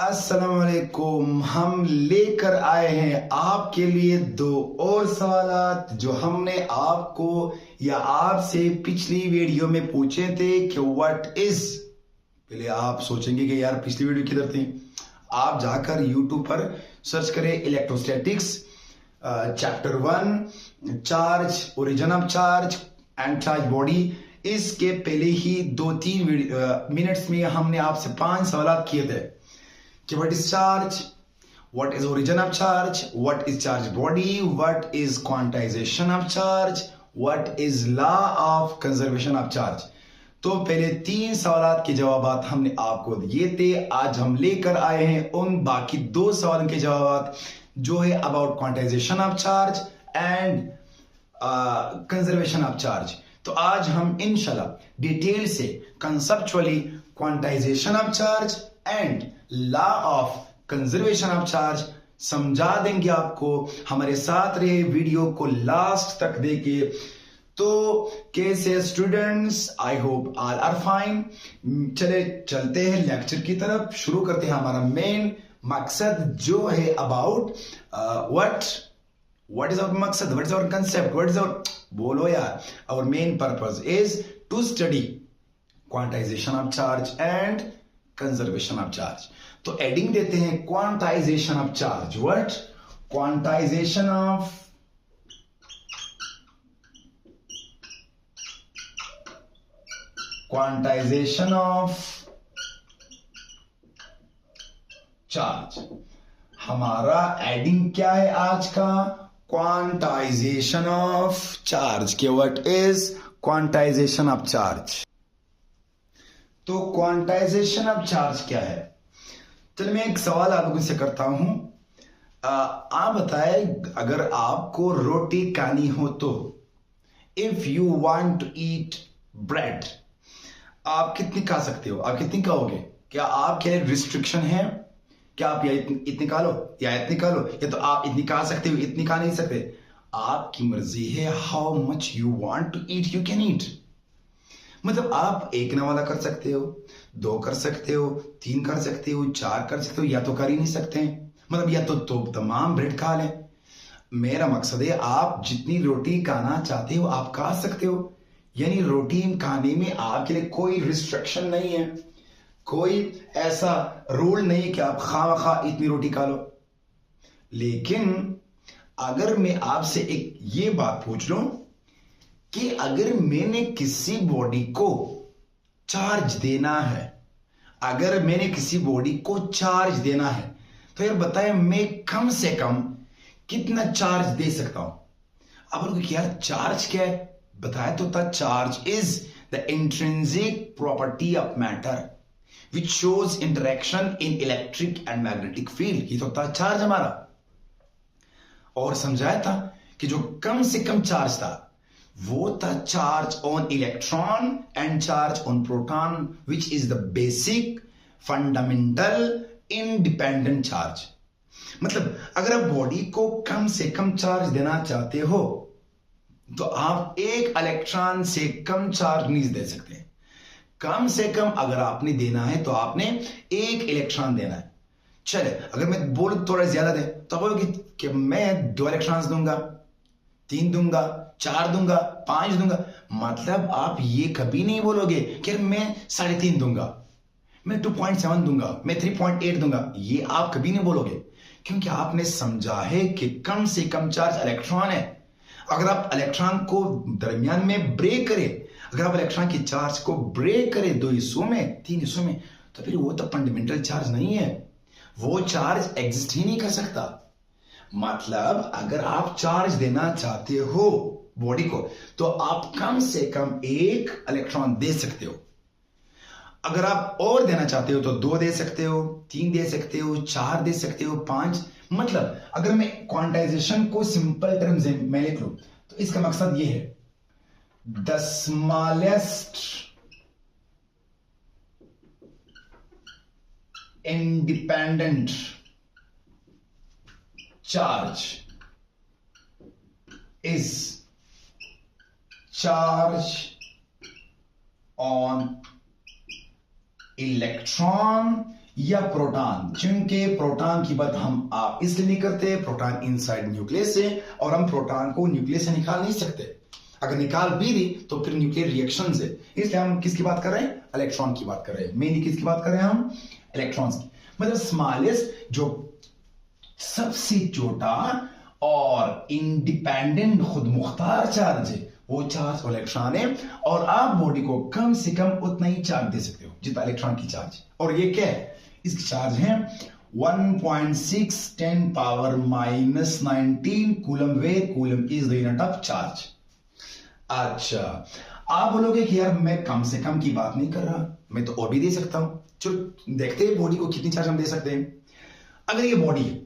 अस्सलाम वालेकुम। हम लेकर आए हैं आपके लिए दो और सवालात जो हमने आपको या आपसे पिछली वीडियो में पूछे थे कि व्हाट इज। पहले आप सोचेंगे कि यार पिछली वीडियो किधर थी। आप जाकर यूट्यूब पर सर्च करें electrostatics chapter 1 charge, origin of charge and charge body. इसके पहले ही 2-3 मिनट्स में हमने आपसे 5 सवाल किए थे कि what is charge, what is origin of charge, what is charge body, what is quantization of charge, what is law of conservation of charge। तो पहले 3 सवालात के जवाब हमने आपको दिए थे। आज हम लेकर आए हैं उन बाकी 2 सवालों के जवाब जो है about quantization of charge and conservation of charge. तो आज हम इंशाल्लाह डिटेल से conceptually quantization of charge and law of conservation of charge समझा देंगे आपको। हमारे साथ रहे, वीडियो को लास्ट तक देखे। तो कैसे students, I hope all are fine. चलते हैं लेक्चर की तरफ, शुरू करते हैं। हमारा मेन मकसद जो है अबाउट व्हाट इज आवर मकसद, what is our concept, what is our, बोलो यार, our main purpose is to study quantisation of charge and conservation of charge. तो एडिंग देते हैं quantisation of charge. What? Quantisation of charge. हमारा heading क्या है आज का? Quantisation of charge. के what is quantisation of charge. तो क्वांटाइजेशन ऑफ चार्ज क्या है? चलिए मैं एक सवाल आप लोगों से करता हूं। आप बताएं, अगर आपको रोटी खानी हो तो if you want to eat bread, आप कितनी खा सकते हो? आप कितनी खाओगे? क्या आपके लिए रिस्ट्रिक्शन है? क्या आप या इतनी खा लो या इतनी खा लो, या तो आप इतनी खा सकते हो, इतनी खा नहीं सकते? आपकी मर्जी है। How much you want to eat you can eat. मतलब आप 1 वाला कर सकते हो, 2 कर सकते हो, 3 कर सकते हो, 4 कर सकते हो, या तो कर ही नहीं सकते। मतलब या तो तमाम ब्रेड खा लें। मेरा मकसद है आप जितनी रोटी खाना चाहते हो आप खा सकते हो। यानी रोटी खाने में आपके लिए कोई रिस्ट्रिक्शन नहीं है, कोई ऐसा रूल नहीं है कि आप खा इतनी रोटी खा लो। लेकिन अगर मैं आपसे एक ये बात पूछ लूं कि अगर मैंने किसी बॉडी को चार्ज देना है, अगर मैंने किसी बॉडी को चार्ज देना है, तो यार बताएं मैं कम से कम कितना चार्ज दे सकता हूं? अब लोग यार चार्ज क्या है बताया तो था। Charge is the intrinsic property of matter which shows interaction in electric and magnetic field. ये तो था चार्ज हमारा। और समझाया था कि जो कम से कम चार्ज था वो था charge on electron and charge on proton which is the basic fundamental independent charge. मतलब अगर आप बॉडी को कम से कम चार्ज देना चाहते हो तो आप 1 इलेक्ट्रॉन से कम चार्ज नहीं दे सकते। कम से कम अगर आपने देना है तो आपने 1 इलेक्ट्रॉन देना है। चले अगर मैं बोल थोड़ा ज्यादा दे तो आप बोलोगे कि मैं 2 इलेक्ट्रॉन्स दूंगा, 3 दूंगा, 4 दूंगा, 5 दूंगा। मतलब आप ये कभी नहीं बोलोगे कि मैं 3.5 दूंगा, मैं 2.7 दूंगा, मैं 3.8 दूंगा। ये आप कभी नहीं बोलोगे, क्योंकि आपने समझा है कि कम से कम चार्ज इलेक्ट्रॉन है। अगर आप इलेक्ट्रॉन को दरमियान में ब्रेक करें, अगर आप इलेक्ट्रॉन की चार्ज को ब्रेक करें 2 हिस्सों में, 3 हिस्सों में, तो फिर वो तो फंडामेंटल चार्ज नहीं है, वो चार्ज एग्जिस्ट ही नहीं कर सकता। मतलब अगर आप चार्ज देना चाहते हो बॉडी को तो आप कम से कम 1 इलेक्ट्रॉन दे सकते हो। अगर आप और देना चाहते हो तो 2 दे सकते हो, 3 दे सकते हो, 4 दे सकते हो, 5। मतलब अगर मैं क्वांटाइजेशन को सिंपल टर्म्स में लिख लूं तो इसका मकसद ये है, the smallest independent charge is charge on electron या प्रोटॉन, क्योंकि प्रोटॉन की बात हम आप इसलिए नहीं करते, प्रोटॉन इनसाइड न्यूक्लियस है और हम प्रोटॉन को न्यूक्लियस से निकाल नहीं सकते। अगर निकाल भी दी तो फिर न्यूक्लियर रिएक्शन है, इसलिए हम किसकी बात कर रहे हैं, इलेक्ट्रॉन की बात कर रहे हैं। मेनली किसकी बात कर रहे हैं हम, इलेक्ट्रॉन्स की। मतलब स्मॉलेस्ट, जो सबसे छोटा और इंडिपेंडेंट खुद मुख्तार चार्ज है, वो चार्ज इलेक्ट्रॉन है। और आप बॉडी को कम से कम उतना ही चार्ज दे सकते हो जितना इलेक्ट्रॉन की चार्ज। और ये क्या है, इसकी चार्ज है 1.6 10 power -19 coulomb where. Coulomb is the unit of charge. अच्छा, आप बोलोगे कि यार मैं कम से कम की बात नहीं कर रहा, मैं तो और भी दे सकता हूं। चलो देखते हैं बॉडी को कितनी चार्ज हम दे सकते हैं। अगर ये बॉडी है,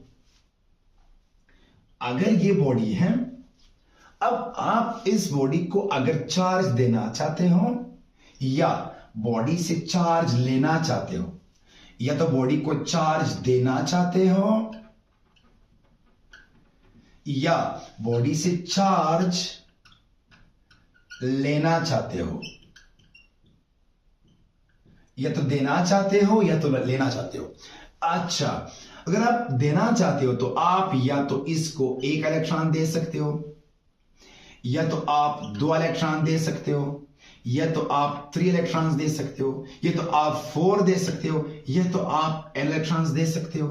अगर ये बॉडी है, अब आप इस बॉडी को अगर चार्ज देना चाहते हो या बॉडी से चार्ज लेना चाहते हो, या तो बॉडी को चार्ज देना चाहते हो या बॉडी से चार्ज लेना चाहते हो, या तो देना चाहते हो या तो लेना चाहते हो। अच्छा, अगर आप देना चाहते हो तो आप या तो इसको 1 इलेक्ट्रॉन दे सकते हो, या तो आप 2 इलेक्ट्रॉन दे सकते हो, या तो आप 3 इलेक्ट्रॉन्स दे सकते हो, या तो आप 4 दे सकते हो, या तो आप इलेक्ट्रॉन्स दे सकते हो।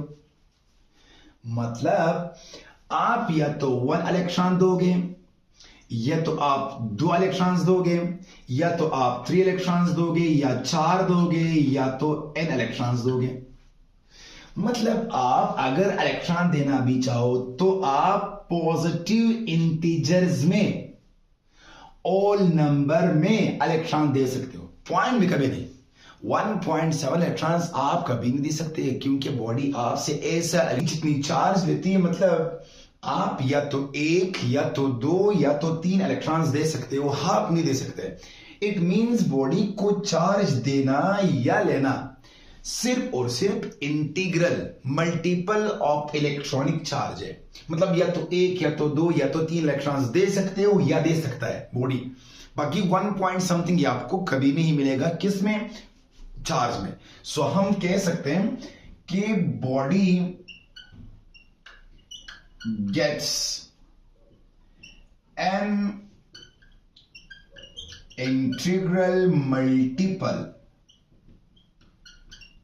मतलब आप या तो 1 इलेक्ट्रॉन दोगे, या तो आप 2 इलेक्ट्रॉन्स दोगे, या तो आप 3 इलेक्ट्रॉन्स दोगे, या 4 दोगे, या तो n इलेक्ट्रॉन्स दोगे। मतलब आप अगर इलेक्ट्रॉन देना भी चाहो तो आप पॉजिटिव इंटीजर्स में, ऑल नंबर में इलेक्ट्रॉन दे सकते हो, पॉइंट भी कभी नहीं। 1.7 इलेक्ट्रॉन्स आप कभी नहीं दे सकते, क्योंकि बॉडी आपसे ऐसा जितनी चार्ज लेती है, मतलब आप या तो 1 या तो 2 या तो 3 इलेक्ट्रॉन्स दे सकते हो, हाफ नहीं दे सकते। इट मींस बॉडी को चार्ज देना या लेना सिर्फ और सिर्फ integral multiple of electronic charge है। मतलब या तो 1 या तो 2 या तो 3 इलेक्ट्रॉन्स दे सकते हो या दे सकता है बॉडी। बाकी 1 पॉइंट समथिंग ये आपको कभी नहीं मिलेगा, किसमें, चार्ज में। सो हम कह सकते हैं कि body gets an integral multiple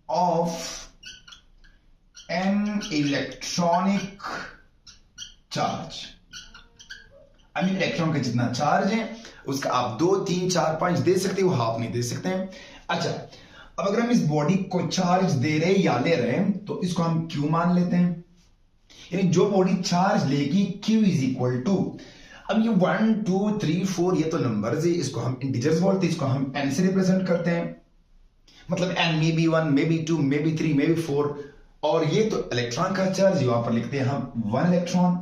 of an electronic charge। I mean electron का जितना चार्ज है उसका आप 2 3 4 5 दे सकते हो, हाफ नहीं दे सकते हैं। अच्छा, अब अगर हम इस बॉडी को चार्ज दे रहे या ले रहे हैं तो इसको हम Q मान लेते हैं, यानी जो बॉडी चार्ज लेगी Q इज इक्वल टू, अब ये 1 2 3 4 ये तो नंबर्स है, इसको हम इंटीजर्स बोलते हैं, इसको हम n से रिप्रेजेंट करते हैं। मतलब n may be 1 may be 2 may be 3 may be 4, और ये तो इलेक्ट्रॉन का चार्ज, यहां पर लिखते हैं हम 1 इलेक्ट्रॉन।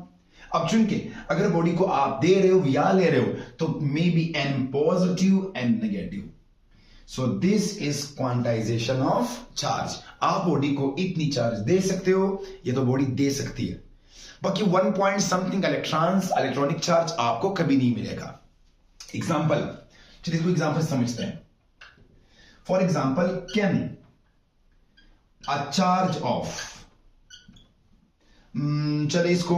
अब चूंकि अगर बॉडी को आप दे रहे हो या ले रहे हो तो may be n positive and negative. So this is quantisation of charge. आप बॉडी को इतनी चार्ज दे सकते हो, ये तो बॉडी दे सकती है। बाकी 1 point something electrons electronic charge आपको कभी नहीं मिलेगा। एग्जाम्पल, चलिए इसको एग्जाम्पल समझते हैं। For example, can a charge of, चलिए इसको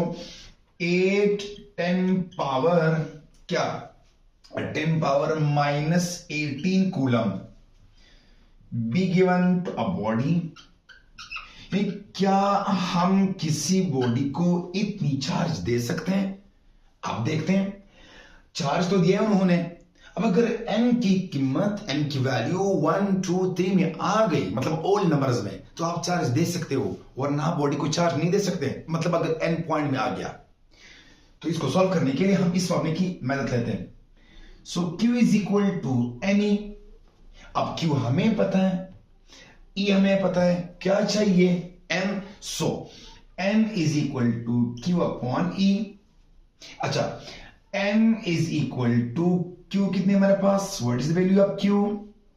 8 10 पावर क्या 10 power -18 coulomb be given to a body। क्या हम किसी बॉडी को इतनी चार्ज दे सकते हैं? आप देखते हैं चार्ज तो दिया उन्होंने, अब अगर n की कीमत, n की वैल्यू 1 2 3 में आ गई, मतलब ऑल नंबर्स में, तो आप चार्ज दे सकते हो, वरना आप बॉडी को चार्ज नहीं दे सकते। मतलब अगर n पॉइंट में आ गया तो इसको सॉल्व करने के लिए हम इस फॉर्मूले की मदद लेते हैं। So Q is equal to NE। अब Q हमें पता है, E हमें पता है, क्या चाहिए N। So N is equal to Q upon E। अच्छा, N is equal to Q कितने हमारे पास, what is the value of Q?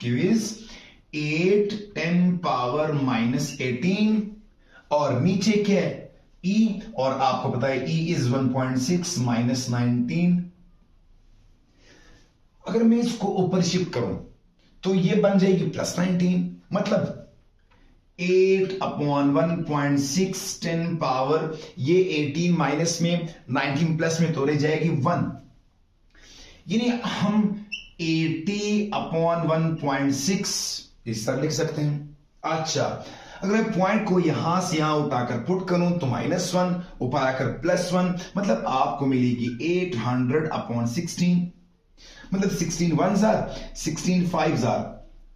Q is 8 10 power -18 और नीचे क्या है E, और आपको पता है E इज 1.6 -19। अगर मैं इसको ऊपर शिफ्ट करूं तो ये बन जाएगी +19। मतलब 8/1.6 10 पावर, ये 18 माइनस में 19 प्लस में तो रह जाएगी 1, यानी हम 80/1.6 इस तरह लिख सकते हैं। अच्छा, अगर मैं पॉइंट को यहां से यहां उठाकर पुट करूं तो -1, ऊपर आकर +1, मतलब आपको मिलेगी 800/16, मतलब 16 1 16 5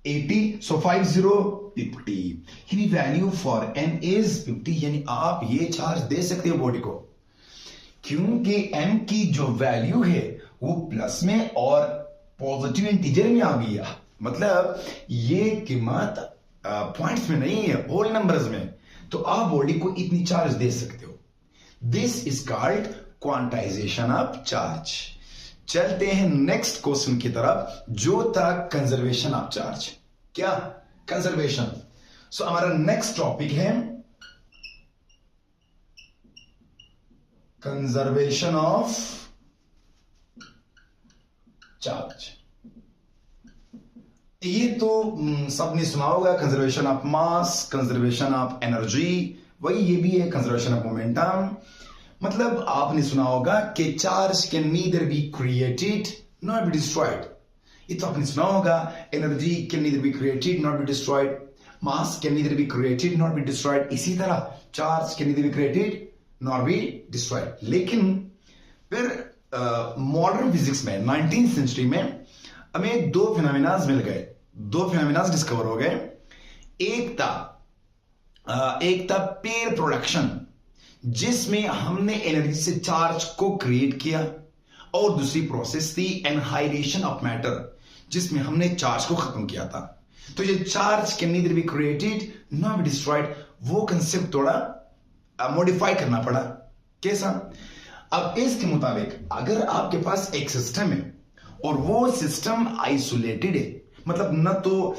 80, so 50 यानी वैल्यू फॉर n इज 50, यानी आप ये चार्ज दे सकते हो बॉडी को, क्योंकि m की जो वैल्यू है वो प्लस में और पॉजिटिव इंटीजर में आ गई, मतलब ये कीमत पॉइंट्स में नहीं है, होल नंबर्स में, तो आप बॉडी को इतनी चार्ज दे सकते हो। This is called quantization of charge. चलते हैं नेक्स्ट क्वेश्चन की तरफ, जो था कंजर्वेशन ऑफ चार्ज। क्या कंजर्वेशन? सो हमारा नेक्स्ट टॉपिक है कंजर्वेशन ऑफ चार्ज। ये तो सबने सुना होगा, conservation of mass, conservation of energy, वही ये भी है कंजर्वेशन ऑफ मोमेंटम। मतलब आपने सुना होगा कि charge can neither be created not be destroyed, ये तो आपने सुना होगा। Energy can neither be created not be destroyed, mass can neither be created not be destroyed, इसी तरह charge can neither be created not be destroyed. लेकिन फिर modern physics में 19th सेंचुरी में हमें दो फिनोमेनास मिल गए, दो फिनोमेनास डिस्कवर हो गए। एक था पेयर प्रोडक्शन, जिसमें हमने एनर्जी से चार्ज को क्रिएट किया, और दूसरी प्रोसेस थी एनहाइलेशन ऑफ मैटर, जिसमें हमने चार्ज को खत्म किया था। तो ये charge can neither be created not be destroyed, वो कंसेप्ट थोड़ा मॉडिफाई करना पड़ा। कैसा? अब इसके मुताबिक अगर आपके पास एक सिस्टम है और वो सिस्टम आइसोलेटेड है, मतलब न तो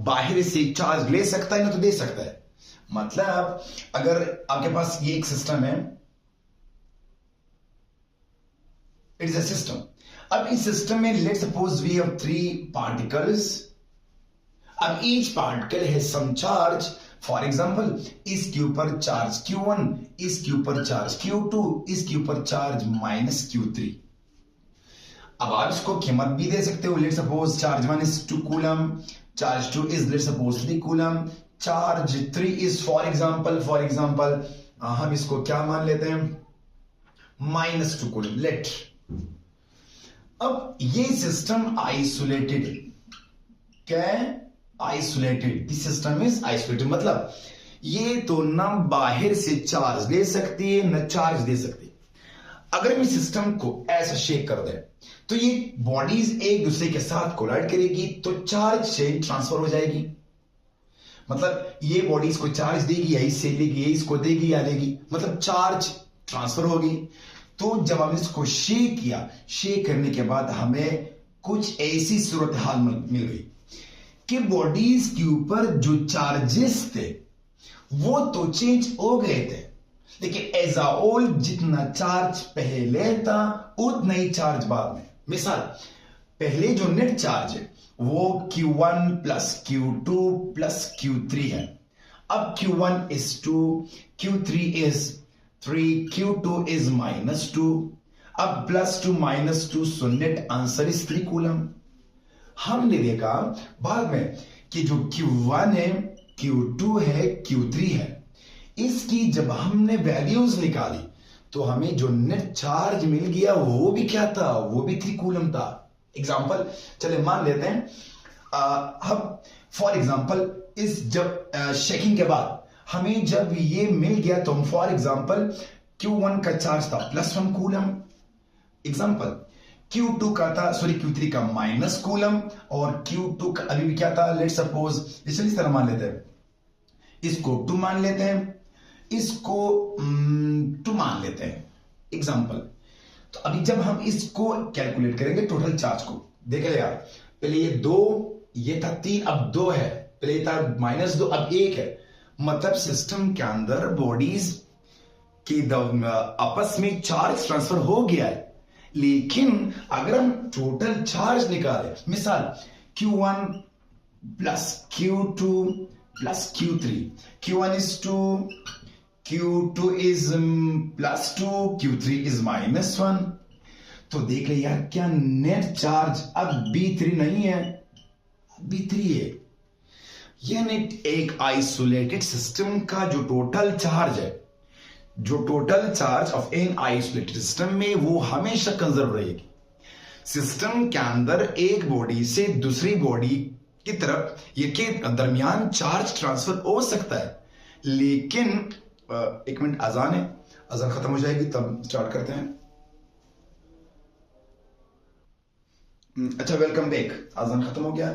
बाहर से चार्ज ले सकता है ना तो दे सकता है, मतलब अगर आपके पास ये एक सिस्टम है, इट इज अ सिस्टम। अब इस सिस्टम में let's suppose we have 3 particles. अब ईच पार्टिकल है सम चार्ज, फॉर एग्जाम्पल इसके ऊपर चार्ज Q1, इसके ऊपर चार्ज Q2, इसके ऊपर चार्ज -Q3। अब आप इसको कीमत भी दे सकते हो, let's suppose charge 1 is 2 coulomb, charge 2 is let's suppose 3 coulomb, charge 3 is for example हम इसको क्या मान लेते हैं, -2 कूलम लेट। अब ये सिस्टम आइसोलेटेड है, क्या? Isolated, this system is isolated, मतलब ये तो ना बाहर से चार्ज ले सकती है ना चार्ज दे सकती है। अगर हम इस सिस्टम को ऐसा शेक कर दें तो ये बॉडीज एक दूसरे के साथ कोलाइड करेगी, तो चार्ज से ट्रांसफर हो जाएगी, मतलब ये बॉडीज को चार्ज देगी या इससे लेगी, ये इसको देगी या लेगी, मतलब चार्ज ट्रांसफर होगी। तो जब हमने इसको शेक किया, शेक करने के बाद हमें कुछ ऐसी सूरत हाल मिल गई कि बॉडीज के ऊपर जो चार्जेस थे वो तो चेंज हो गए थे, लेकिन एज अ होल जितना चार्ज पहले था उतना ही चार्ज बाद में। मिसाल, पहले जो नेट चार्ज है वो Q1 plus Q2 plus Q3 है। अब Q1 is 2, Q3 is 3, Q2 is -2, अब +2 -2, so net answer is 3 coulomb. हमने देखा बाद में कि जो Q1 है, Q2 है, Q3 है, इसकी जब हमने वैल्यूज निकाली तो हमें जो नेट चार्ज मिल गया वो भी क्या था, वो भी 3 कूलम था। एग्जाम्पल चले मान लेते हैं, अब फॉर एग्जाम्पल इस जब शेकिंग के बाद हमें जब ये मिल गया तो हम फॉर एग्जाम्पल Q1 का चार्ज था +1 कूलम, एग्जाम्पल Q2 का था, सॉरी Q3 का -1 कूलम, और Q2 का अभी भी क्या था, लेट सपोज इस तरह मान लेते हैं, इसको 2 मान लेते हैं, इसको 2 मान लेते हैं एग्जाम्पल। तो अभी जब हम इसको कैलकुलेट करेंगे टोटल चार्ज को, देखेगा पहले ये 2, ये था 3, अब 2 है, पहले था -2, अब 1 है, मतलब सिस्टम के अंदर बॉडीज की आपस में चार्ज ट्रांसफर हो गया है। लेकिन अगर हम टोटल चार्ज निकालें, मिसाल Q1 plus Q2 plus Q3. Q1 is 2, Q2 is plus 2, Q3 is minus 1. तो देख ले यार, क्या नेट चार्ज अब B3 नहीं है, B3 है। यानी एक आइसोलेटेड सिस्टम का जो टोटल चार्ज है, जो total charge of an isolated system में, वो हमेशा कंजर्व रहेगी। सिस्टम के अंदर एक बॉडी से दूसरी बॉडी की तरफ ये के दरमियान चार्ज ट्रांसफर हो सकता है, लेकिन एक मिनट, अजान है, अजान खत्म हो जाएगी तब स्टार्ट करते हैं। अच्छा, वेलकम बैक, अजान खत्म हो गया।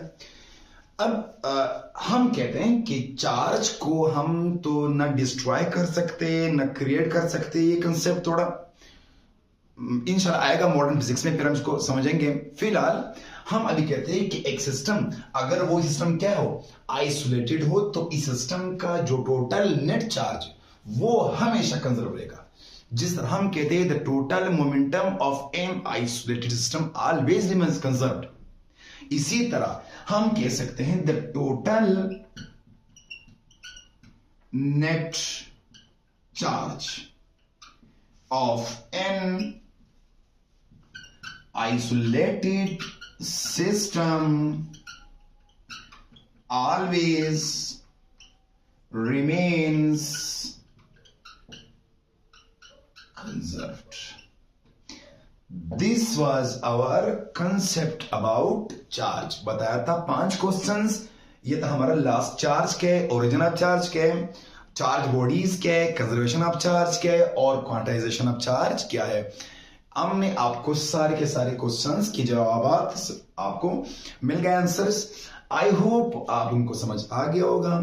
अब हम कहते हैं कि चार्ज को हम तो ना डिस्ट्रॉय कर सकते ना क्रिएट कर सकते। ये कंसेप्ट थोड़ा इंशाल्लाह आएगा मॉडर्न फिजिक्स में, फिर हम इसको समझेंगे। फिलहाल हम अभी कहते हैं कि एक सिस्टम, अगर वो सिस्टम क्या हो, आइसोलेटेड हो, तो इस सिस्टम का जो टोटल नेट चार्ज वो हमेशा कंजर्व रहेगा। जिस तरह हम कहते हैं the total momentum of an isolated system always remains conserved, इसी तरह हम कह सकते हैं the total net charge of an isolated system always remains conserved. This was our concept about charge. बताया था 5 क्वेश्चंस। ये था हमारा लास्ट चार्ज क्या है, ओरिजिन ऑफ चार्ज क्या है, चार्ज बॉडीज क्या है, कंजर्वेशन ऑफ चार्ज क्या है, और क्वांटाइजेशन ऑफ चार्ज क्या है। हमने आपको सारे के सारे क्वेश्चंस की जवाबात आपको मिल गए, आंसर्स। आई होप आप उनको समझ आ गया होगा।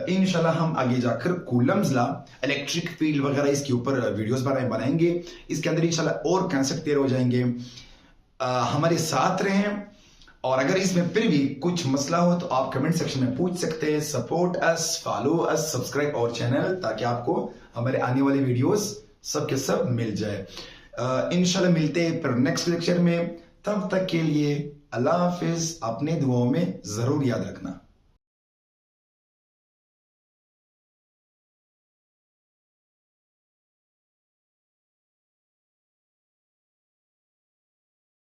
इंशाल्लाह हम आगे जाकर कूलम्स लॉ, इलेक्ट्रिक फील्ड वगैरह इसके ऊपर वीडियोस बनाएंगे। इसके अंदर इंशाल्लाह और कंसेप्ट क्लियर हो जाएंगे। हमारे साथ रहें, और अगर इसमें फिर भी कुछ मसला हो तो आप कमेंट सेक्शन में पूछ सकते हैं। Support us, follow us, subscribe our channel, ताकि आपको हमारे आने वाले वीडियोस सब के सब मिल जाए। इंशाल्लाह मिलते हैं फिर नेक्स्ट लेक्चर में। तब तक के लिए अल्लाह हाफिज। अपने दुआओं में जरूर याद रखना।